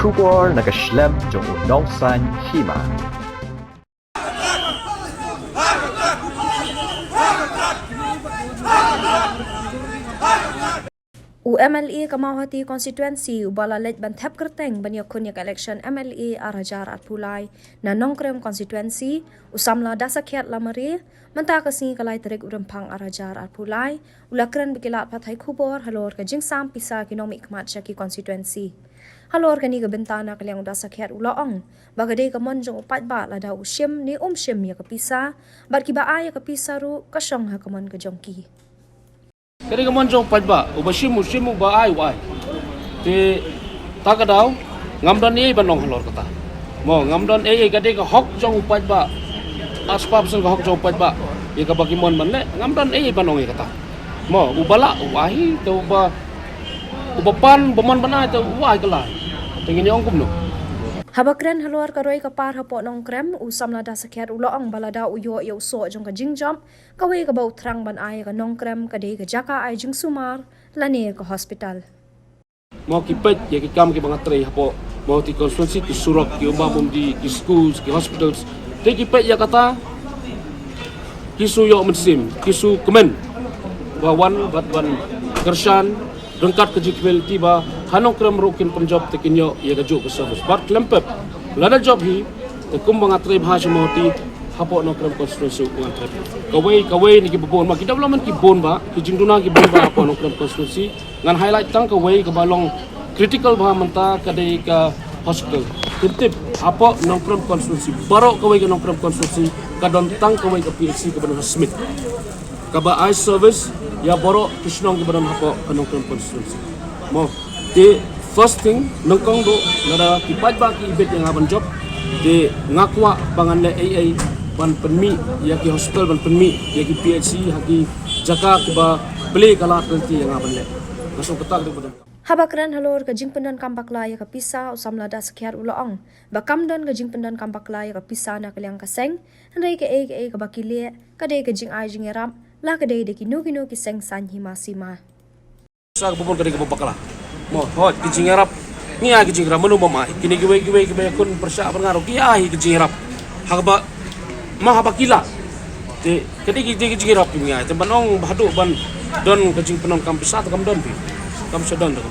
Kubor nagaslem jong unongsan hima. UMLA Kamauhati constituency ubala lej bantap kerteng banyak kunyak election MLA Arajar Arpulai na nongkrem constituency usamla dasakiat lamari menta kasi kalai terik urempang Arajar Arpulai ulakren bikilat patai kubor halor ka jingsam pisa kinong mikmat syaki constituency halor kani ka bentana kalyang dasakiat ulaong bagade ka monjong upat ba lada usyem ni syem ya kapisa bat kiba aya kapisa ru kasyong ha kamon ka jongki. Kali kaman jong pajba, ubashim ba ai wai. Te takadaw ngamdan ei banong halor kata. Mo ngamdan ei gade ka hok jong pajba. Aspap sen ka hok jong pajba. Ye ka bagi mon manle ngamdan ei banong ei kata. Mo ubala wai te ubapan bomon banai te wai kala. Tengini ongkum no. Habakren haluar karoi kapar hapo nong krem usam lada sakiat uloong balada uyo yo so jong ka jingjam kawe ka bau trang ban ay ka nong krem ka de ka jaka ay jing sumar lani ka hospital. Mau kipet ya ki kam ki bangatrai hapo mau ti konstituensi ki surak ki umam di schools ki hospitals te kipet ya kata kisu yo mensim kisu kemen bawan batwan kershan rengkat ke jikbel tiba hanong krem rukin penjob tekinyo ya gajuk ke service bat klempep lada job hi te kum bangatrai bahasa moti hapo no krem konstituensi bangatrai kawai ni ki bobon ma ki development ki bon ba ki jingduna ki bon ba hapo no krem konstituensi ngan highlight tang kawai ke balong critical ba menta kadai ka hospital tip hapo no krem konstituensi baro kawai ke no krem konstituensi kadon tang kawai ke PLC ke badan smith kaba eye service ya boro kisnong ke badan hapo ke no krem konstituensi mo the first thing nongkong do nada kipat ba ki ibet yang aban job de ngakwa bangan le AA ban penmi ya ki hospital ban penmi ya ki PHC haki jaka ke ba beli kala nanti yang aban le masuk ketak de badan Habakran halor ka jingpendan kampakla ya ka pisa usam lada sakiat uloong bakamdan ka jingpendan kampakla ya ka pisa na kalyang kaseng handai ka e ka bakile ka de ka jing ai jing eram la ka de ki nu ki seng san hima sima sa bubon ka de ka bakala mo hot ki jingarap ni a ki jingarap manu mamai kini giwe kun persya pengaruh ki ai ki jingarap haba ma haba kila te kedi ki jingarap ni ai te banong bahadu ban don ka jing penon kampus at kam don pi kam sedon don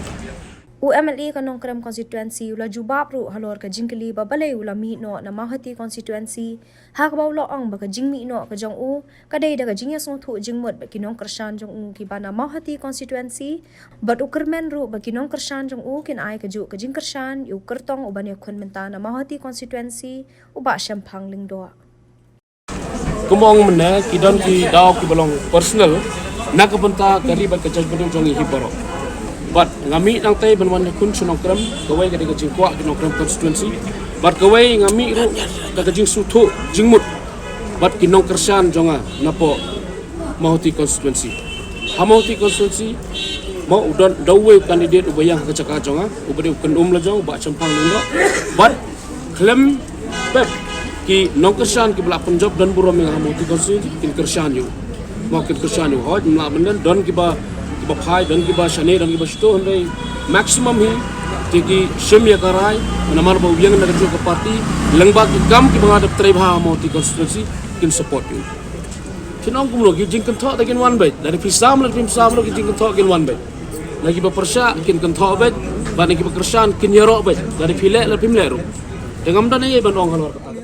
UMLA ka nongkrem constituency ula jubab ru halor ka jingkeli babale ula mi no na mahati constituency hak baw loong ba ka jingmi no ka jong u kadai da ka jingya song thu jingmot ba kinong kershan jong u ki bana mahati constituency but ukermen ru ba kinong kershan jong u kin ai ka ju ka jing kershan yu kertong uban ya khun menta na mahati constituency uba syampang lingdo kumong mena kidon ki daw ki balong personal nak benta kari ba ka judgment jong hi boro but ngami nang tay banwan kun sunong kram kawai ka de jingkwa kinong kram constituency but kawai ngami ru ka jing suthu jingmut but kinong kershan jonga napo mahoti constituency hamoti constituency mau udon dawe candidate ubayang ka caka jonga ubade kendum la jong ba champang lindo but klem pep ki nong kershan ki bla punjab dan burom yang hamoti constituency kin kershan yu mau kin kershan yu hoj mla benden don ki ba phai dan ki ba shane dan ki ba sto handai maximum hi tiki shem ya karai namar ba uyang na ka party langba ki kam ki banga dap trai bha mo ti constituency kin support you kinong kum lo ki jing kan tho takin one bait dari pisam lo ki jing kan tho kin one bait lagi ba persya kin kan tho bait ba ni ki ba kershan kin yaro bait dari phile la pimle ro dengam dan ye ban ong halor kata